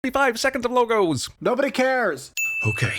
45 seconds of logos. Nobody cares. Okay,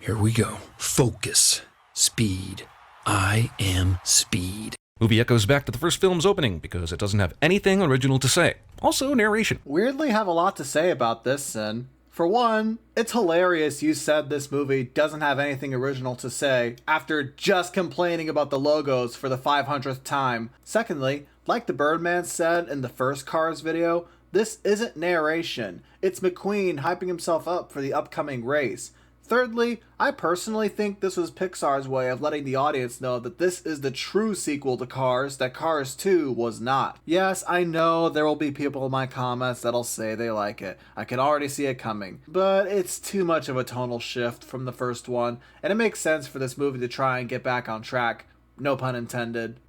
here we go. Focus. Speed. I am speed. Movie echoes back to the first film's opening because it doesn't have anything original to say. Also, narration. Weirdly have a lot to say about this, Sin. For one, it's hilarious you said this movie doesn't have anything original to say after just complaining about the logos for the 500th time. Secondly, like the Birdman said in the first Cars video, this isn't narration. It's McQueen hyping himself up for the upcoming race. Thirdly, I personally think this was Pixar's way of letting the audience know that this is the true sequel to Cars that Cars 2 was not. Yes, I know there will be people in my comments that'll say they like it. I can already see it coming. But it's too much of a tonal shift from the first one, and it makes sense for this movie to try and get back on track. No pun intended.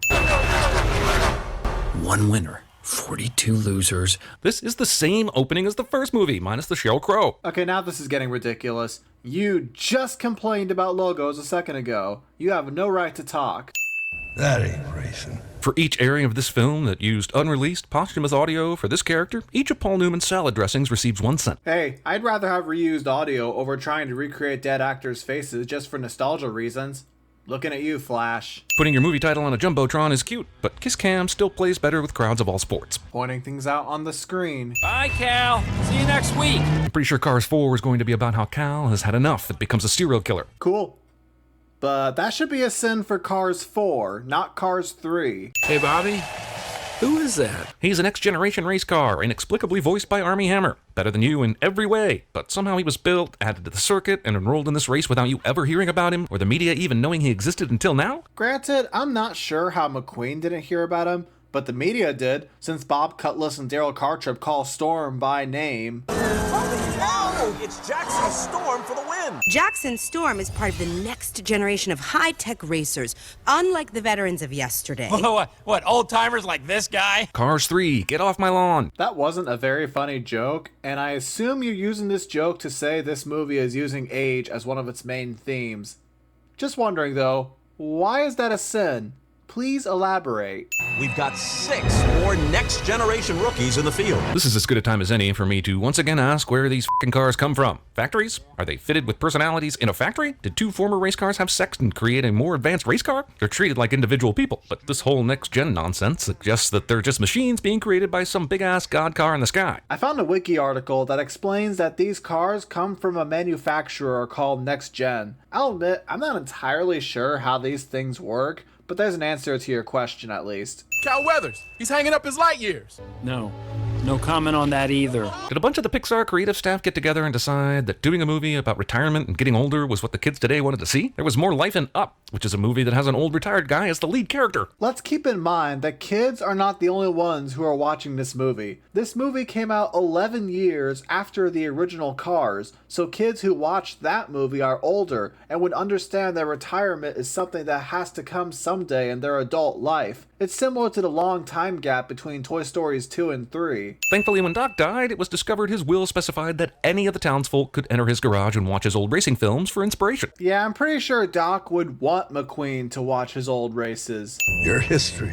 One winner. 42 losers. This is the same opening as the first movie, minus the Sheryl Crow. Okay, now this is getting ridiculous. You just complained about logos a second ago. You have no right to talk. That ain't racing. For each airing of this film that used unreleased posthumous audio for this character, each of Paul Newman's salad dressings receives 1 cent. Hey, I'd rather have reused audio over trying to recreate dead actors' faces just for nostalgia reasons. Looking at you, Flash. Putting your movie title on a Jumbotron is cute, but Kiss Cam still plays better with crowds of all sports. Pointing things out on the screen. Bye, Cal. See you next week. I'm pretty sure Cars 4 is going to be about how Cal has had enough and becomes a serial killer. Cool. But that should be a sin for Cars 4, not Cars 3. Hey, Bobby. Who is that? He's a next-generation race car, inexplicably voiced by Armie Hammer. Better than you in every way, but somehow he was built, added to the circuit, and enrolled in this race without you ever hearing about him, or the media even knowing he existed until now? Granted, I'm not sure how McQueen didn't hear about him, but the media did, since Bob Cutlass and Daryl Cartrip call Storm by name. Holy cow! It's Jackson Storm for the win! Jackson Storm is part of the next generation of high-tech racers, unlike the veterans of yesterday. What, old-timers like this guy? Cars 3, get off my lawn. That wasn't a very funny joke, and I assume you're using this joke to say this movie is using age as one of its main themes. Just wondering though, why is that a sin? Please elaborate. We've got 6 more next-generation rookies in the field. This is as good a time as any for me to once again ask where these f***ing cars come from. Factories? Are they fitted with personalities in a factory? Did 2 former race cars have sex and create a more advanced race car? They're treated like individual people, but this whole next-gen nonsense suggests that they're just machines being created by some big-ass god car in the sky. I found a wiki article that explains that these cars come from a manufacturer called Next Gen. I'll admit, I'm not entirely sure how these things work, but there's an answer to your question at least. Cal Weathers, he's hanging up his light years. No comment on that either. Did a bunch of the Pixar creative staff get together and decide that doing a movie about retirement and getting older was what the kids today wanted to see? There was more life in Up, which is a movie that has an old retired guy as the lead character. Let's keep in mind that kids are not the only ones who are watching this movie. This movie came out 11 years after the original Cars, so kids who watched that movie are older and would understand that retirement is something that has to come someday in their adult life. It's similar to the long time gap between Toy Stories 2 and 3. Thankfully, when Doc died, it was discovered his will specified that any of the townsfolk could enter his garage and watch his old racing films for inspiration. Yeah, I'm pretty sure Doc would want McQueen to watch his old races. Your history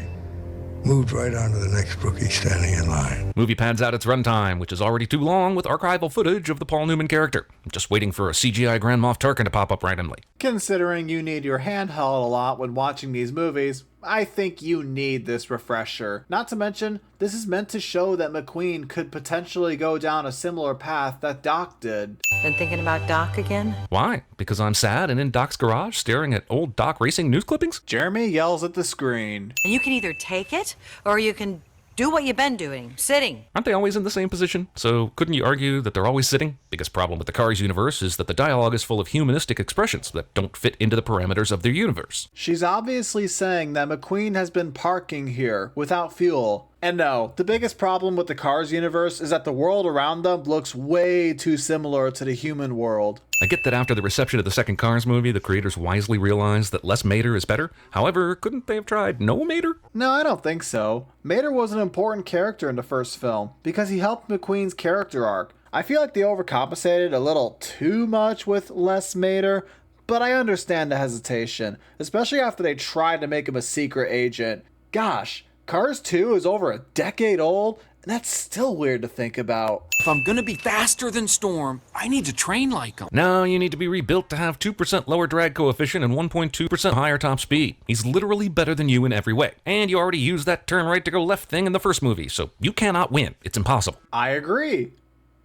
moved right on to the next rookie standing in line. Movie pads out its runtime, which is already too long, with archival footage of the Paul Newman character. I'm just waiting for a CGI Grand Moff Tarkin to pop up randomly. Considering you need your hand held a lot when watching these movies, I think you need this refresher. Not to mention, this is meant to show that McQueen could potentially go down a similar path that Doc did. Been thinking about Doc again? Why? Because I'm sad and in Doc's garage staring at old Doc racing news clippings? Jeremy yells at the screen. And you can either take it, or you can do what you've been doing, sitting. Aren't they always in the same position? So couldn't you argue that they're always sitting? Biggest problem with the Cars universe is that the dialogue is full of humanistic expressions that don't fit into the parameters of their universe. She's obviously saying that McQueen has been parking here without fuel. And no, the biggest problem with the Cars universe is that the world around them looks way too similar to the human world. I get that after the reception of the second Cars movie, the creators wisely realized that less Mater is better. However, couldn't they have tried no Mater? No, I don't think so. Mater was an important character in the first film because he helped McQueen's character arc. I feel like they overcompensated a little too much with less Mater, but I understand the hesitation, especially after they tried to make him a secret agent. Gosh, Cars 2 is over a decade old, And that's still weird to think about. If I'm gonna be faster than Storm, I need to train like him. No, you need to be rebuilt to have 2% lower drag coefficient and 1.2% higher top speed. He's literally better than you in every way. And you already used that turn right to go left thing in the first movie, so you cannot win. It's impossible. I agree.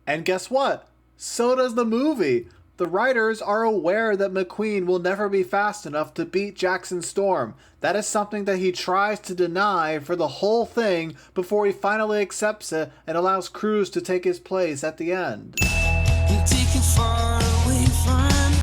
And guess what? So does the movie. The writers are aware that McQueen will never be fast enough to beat Jackson Storm. That is something that he tries to deny for the whole thing before he finally accepts it and allows Cruise to take his place at the end.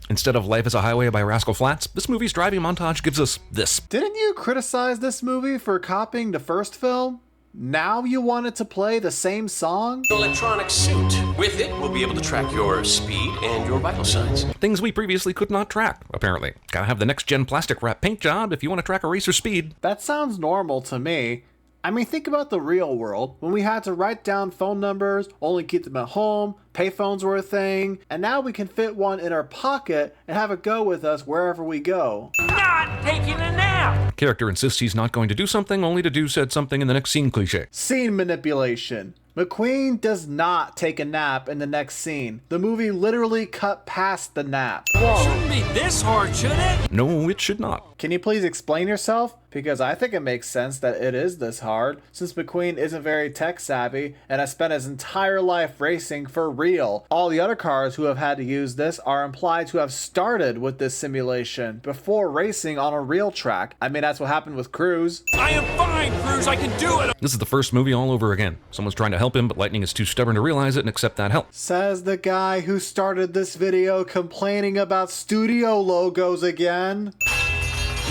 Instead of Life is a Highway by Rascal Flatts, this movie's driving montage gives us this. Didn't you criticize this movie for copying the first film? Now you want it to play the same song? Electronic suit. With it, we'll be able to track your speed and your vital signs. Things we previously could not track, apparently. Gotta have the next-gen plastic wrap paint job if you want to track a racer's speed. That sounds normal to me. I mean, think about the real world, when we had to write down phone numbers, only keep them at home, payphones were a thing, and now we can fit one in our pocket and have it go with us wherever we go. Not taking a nap! Character insists he's not going to do something, only to do said something in the next scene cliché. Scene manipulation. McQueen does not take a nap in the next scene. The movie literally cut past the nap. It shouldn't be this hard, should it? No, it should not. Can you please explain yourself? Because I think it makes sense that it is this hard, since McQueen isn't very tech savvy and has spent his entire life racing for real. All the other cars who have had to use this are implied to have started with this simulation before racing on a real track. I mean, that's what happened with Cruise. I am fine, Cruz, I can do it! This is the first movie all over again. Someone's trying to help him, but Lightning is too stubborn to realize it and accept that help. Says the guy who started this video complaining about studio logos again.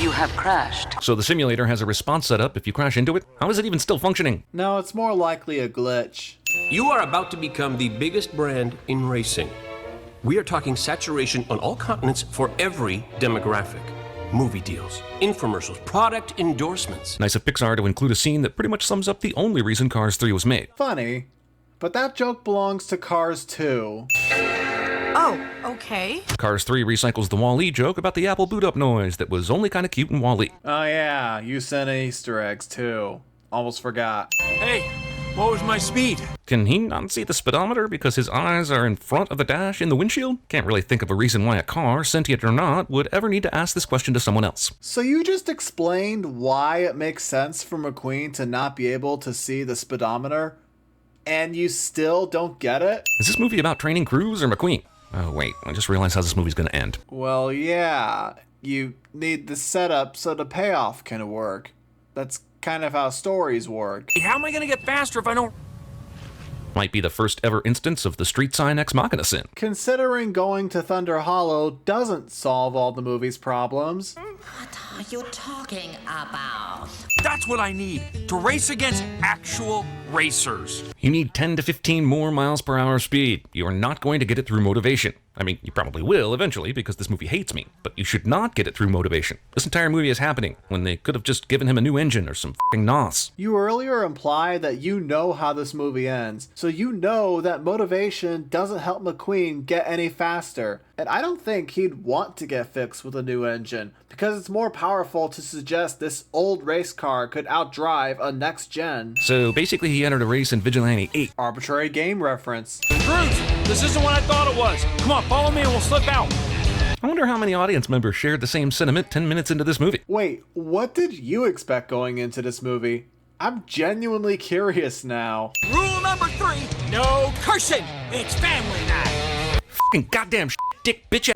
You have crashed. So the simulator has a response set up if you crash into it. How is it even still functioning? No, it's more likely a glitch. You are about to become the biggest brand in racing. We are talking saturation on all continents for every demographic. Movie deals, infomercials, product endorsements. Nice of Pixar to include a scene that pretty much sums up the only reason Cars 3 was made. Funny, but that joke belongs to Cars 2. Oh, okay. Cars 3 recycles the Wall-E joke about the Apple boot-up noise that was only kind of cute in Wall-E. Oh yeah, you sent Easter eggs too. Almost forgot. Hey, what was my speed? Can he not see the speedometer because his eyes are in front of the dash in the windshield? Can't really think of a reason why a car, sentient or not, would ever need to ask this question to someone else. So you just explained why it makes sense for McQueen to not be able to see the speedometer? And you still don't get it? Is this movie about training Cruise or McQueen? Oh wait, I just realized how this movie's gonna end. Well, yeah. You need the setup so the payoff can work. That's kind of how stories work. Hey, how am I gonna get faster if I don't... Might be the first ever instance of the street sign ex machina sin. Considering going to Thunder Hollow doesn't solve all the movie's problems. What are you talking about? That's what I need, to race against actual racers. You need 10 to 15 more miles per hour speed. You are not going to get it through motivation. I mean, you probably will eventually because this movie hates me, but you should not get it through motivation. This entire movie is happening when they could have just given him a new engine or some f***ing NOS. You earlier implied that you know how this movie ends, so you know that motivation doesn't help McQueen get any faster. And I don't think he'd want to get fixed with a new engine, because it's more powerful to suggest this old race car could outdrive a next gen. So basically he entered a race in Vigilante 8. Arbitrary game reference. Cruz, this isn't what I thought it was. Come on, follow me and we'll slip out. I wonder how many audience members shared the same sentiment 10 minutes into this movie. Wait, what did you expect going into this movie? I'm genuinely curious now. Rule number 3, no cursing. It's family night. F***ing goddamn dick bitch.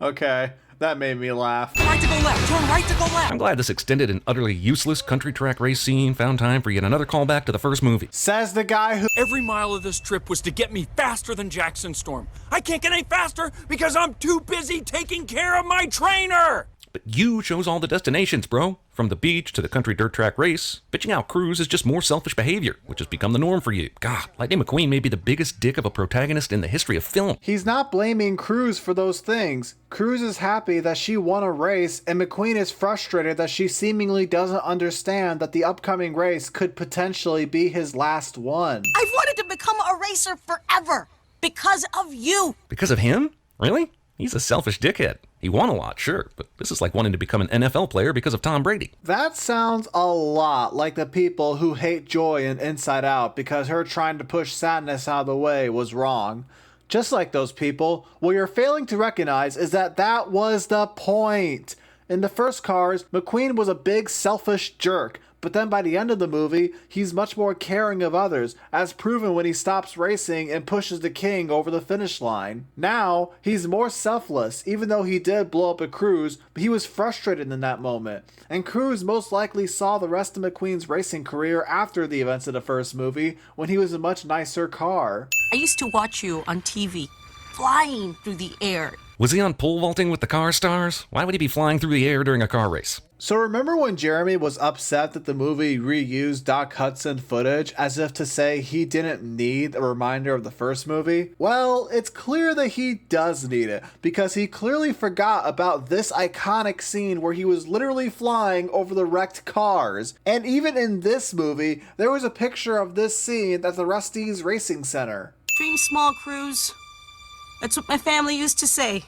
Okay, that made me laugh. Right to go left, turn right to go left. I'm glad this extended and utterly useless country track race scene found time for yet another callback to the first movie. Says the guy who... Every mile of this trip was to get me faster than Jackson Storm. I can't get any faster because I'm too busy taking care of my trainer. But you chose all the destinations, bro. From the beach to the country dirt track race. Bitching out Cruise is just more selfish behavior, which has become the norm for you. God, Lightning McQueen may be the biggest dick of a protagonist in the history of film. He's not blaming Cruise for those things. Cruise is happy that she won a race, and McQueen is frustrated that she seemingly doesn't understand that the upcoming race could potentially be his last one. I've wanted to become a racer forever. Because of you. Because of him? Really? He's a selfish dickhead. He won a lot, sure, but this is like wanting to become an NFL player because of Tom Brady. That sounds a lot like the people who hate Joy in Inside Out because her trying to push sadness out of the way was wrong. Just like those people, what you're failing to recognize is that that was the point. In the first Cars, McQueen was a big selfish jerk, but then by the end of the movie, he's much more caring of others, as proven when he stops racing and pushes the king over the finish line. Now, he's more selfless, even though he did blow up a Cruz, but he was frustrated in that moment. And Cruz most likely saw the rest of McQueen's racing career after the events of the first movie, when he was a much nicer car. I used to watch you on TV, flying through the air. Was he on pole vaulting with the car stars? Why would he be flying through the air during a car race? So remember when Jeremy was upset that the movie reused Doc Hudson footage as if to say he didn't need a reminder of the first movie? Well, it's clear that he does need it, because he clearly forgot about this iconic scene where he was literally flying over the wrecked cars. And even in this movie, there was a picture of this scene at the Rusty's Racing Center. Dream small, Cruz. That's what my family used to say.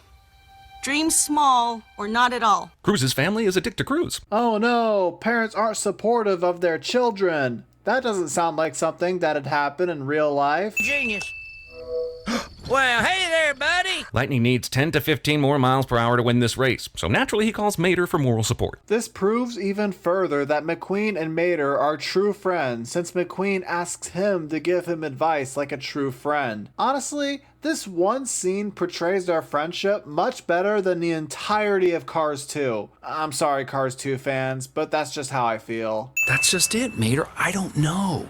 Dream small or not at all. Cruz's family is a dick to Cruz. Oh no, parents aren't supportive of their children. That doesn't sound like something that'd happen in real life. Genius. Well, hey there, buddy. Lightning needs 10 to 15 more miles per hour to win this race, so naturally he calls Mater for moral support. This proves even further that McQueen and Mater are true friends, since McQueen asks him to give him advice like a true friend. Honestly, this one scene portrays their friendship much better than the entirety of Cars 2. I'm sorry, Cars 2 fans, but that's just how I feel. That's just it, Mater. I don't know.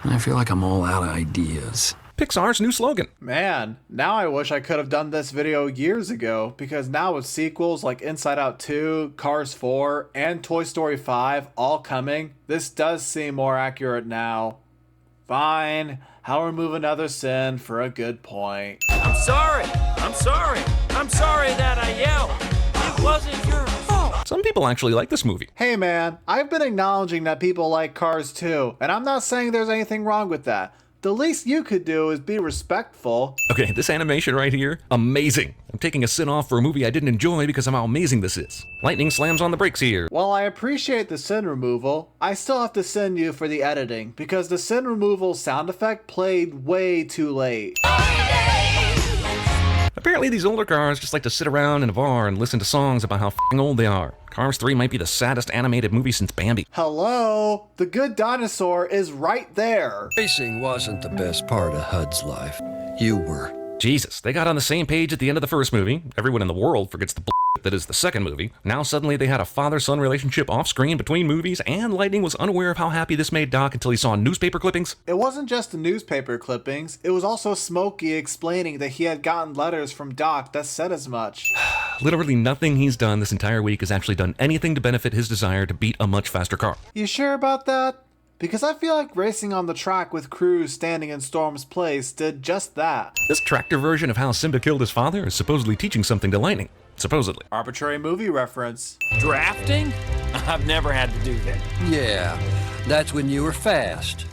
I feel like I'm all out of ideas. Pixar's new slogan. Man, now I wish I could have done this video years ago, because now with sequels like Inside Out 2, Cars 4, and Toy Story 5 all coming, this does seem more accurate now. Fine, I'll remove another sin for a good point. I'm sorry. I'm sorry. I'm sorry that I yelled. It wasn't your fault. Some people actually like this movie. Hey man, I've been acknowledging that people like Cars 2, and I'm not saying there's anything wrong with that. The least you could do is be respectful. Okay, this animation right here, amazing. I'm taking a sin off for a movie I didn't enjoy because of how amazing this is. Lightning slams on the brakes here. While I appreciate the sin removal, I still have to sin you for the editing, because the sin removal sound effect played way too late. Apparently these older cars just like to sit around in a bar and listen to songs about how f***ing old they are. Cars 3 might be the saddest animated movie since Bambi. Hello? The good dinosaur is right there. Racing wasn't the best part of Hud's life. You were. Jesus, they got on the same page at the end of the first movie. Everyone in the world forgets the bullshit that is the second movie. Now suddenly they had a father-son relationship off-screen between movies, and Lightning was unaware of how happy this made Doc until he saw newspaper clippings. It wasn't just the newspaper clippings, it was also Smokey explaining that he had gotten letters from Doc that said as much. Literally nothing he's done this entire week has actually done anything to benefit his desire to beat a much faster car. You sure about that? Because I feel like racing on the track with Cruz standing in Storm's place did just that. This tractor version of how Simba killed his father is supposedly teaching something to Lightning. Supposedly. Arbitrary movie reference. Drafting? I've never had to do that. Yeah, that's when you were fast.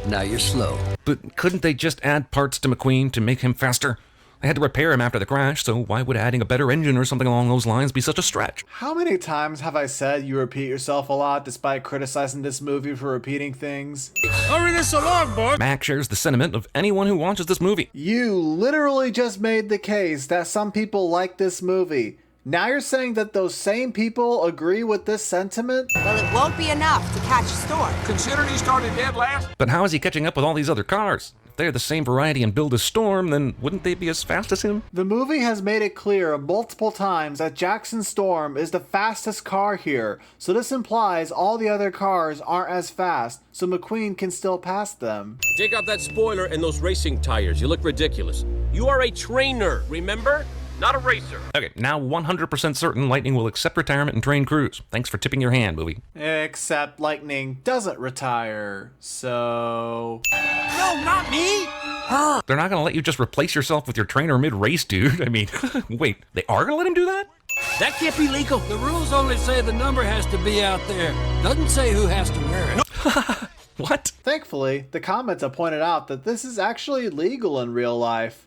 Now you're slow. But couldn't they just add parts to McQueen to make him faster? They had to repair him after the crash, so why would adding a better engine or something along those lines be such a stretch? How many times have I said you repeat yourself a lot despite criticizing this movie for repeating things? Hurry this along, boy. Mac shares the sentiment of anyone who watches this movie. You literally just made the case that some people like this movie. Now you're saying that those same people agree with this sentiment? Well, it won't be enough to catch Storm. Considering he started dead last? But how is he catching up with all these other cars? If they're the same variety and build as Storm, then wouldn't they be as fast as him? The movie has made it clear multiple times that Jackson Storm is the fastest car here, so this implies all the other cars aren't as fast, so McQueen can still pass them. Take out that spoiler and those racing tires. You look ridiculous. You are a trainer, remember? Not a racer. Okay, now 100% certain Lightning will accept retirement and train Cruz. Thanks for tipping your hand, movie. Except Lightning doesn't retire, so... No, not me! Her! They're not gonna let you just replace yourself with your trainer mid-race, dude. I mean, wait, they are gonna let him do that? That can't be legal. The rules only say the number has to be out there. Doesn't say who has to wear it. What? Thankfully, the comments have pointed out that this is actually legal in real life.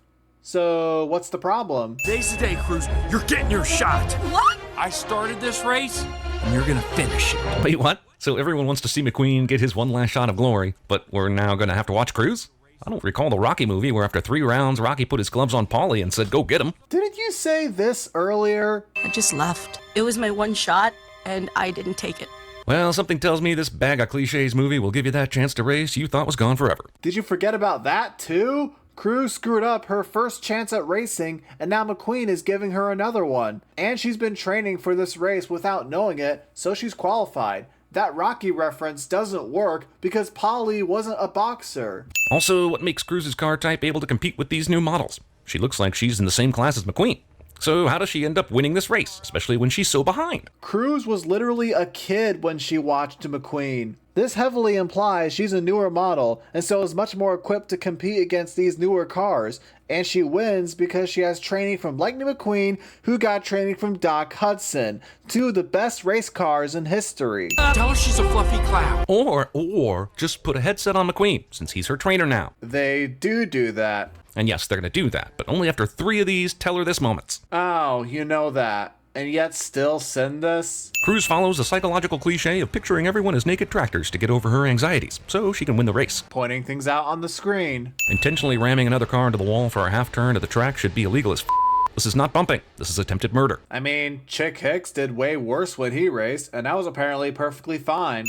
So, what's the problem? Today's the day, Cruz. You're getting your shot. What? I started this race, and you're gonna finish it. Wait, what? So everyone wants to see McQueen get his one last shot of glory, but we're now going to have to watch Cruz? I don't recall the Rocky movie where after 3 rounds, Rocky put his gloves on Paulie and said, go get him. Didn't you say this earlier? I just left. It was my one shot, and I didn't take it. Well, something tells me this bag of cliches movie will give you that chance to race you thought was gone forever. Did you forget about that too? Cruz screwed up her first chance at racing, and now McQueen is giving her another one. And she's been training for this race without knowing it, so she's qualified. That Rocky reference doesn't work because Polly wasn't a boxer. Also, what makes Cruz's car type able to compete with these new models? She looks like she's in the same class as McQueen. So how does she end up winning this race, especially when she's so behind? Cruz was literally a kid when she watched McQueen. This heavily implies she's a newer model, and so is much more equipped to compete against these newer cars. And she wins because she has training from Lightning McQueen, who got training from Doc Hudson, 2 of the best race cars in history. Tell her she's a fluffy cloud. Or just put a headset on McQueen, since he's her trainer now. They do that. And yes, they're going to do that, but only after 3 of these tell her this moments. Oh, you know that. And yet still send this? Cruz follows a psychological cliche of picturing everyone as naked tractors to get over her anxieties, so she can win the race. Pointing things out on the screen. Intentionally ramming another car into the wall for a half turn to the track should be illegal as f***. This is not bumping. This is attempted murder. I mean, Chick Hicks did way worse when he raced, and that was apparently perfectly fine.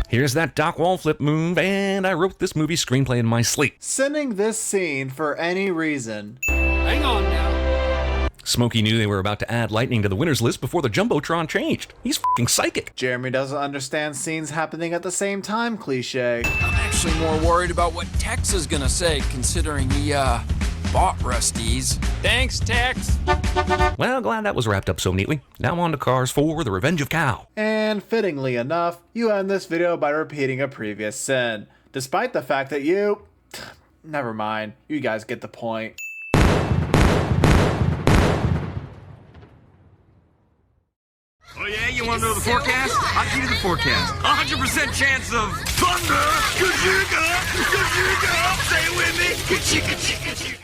Here's that Doc wall flip move, and I wrote this movie screenplay in my sleep. Sending this scene for any reason. Hang on now. Smokey knew they were about to add lightning to the winners list before the Jumbotron changed. He's f***ing psychic. Jeremy doesn't understand scenes happening at the same time cliche. I'm actually more worried about what Tex is gonna say, considering he, bought Rusty's. Thanks, Tex. Well, glad that was wrapped up so neatly. Now on to Cars 4, The Revenge of Cow. And fittingly enough, you end this video by repeating a previous sin. Despite the fact that you... Never mind, you guys get the point. Oh yeah, you want to know the forecast? I'll give you the forecast. 100% chance of thunder. Say it with me.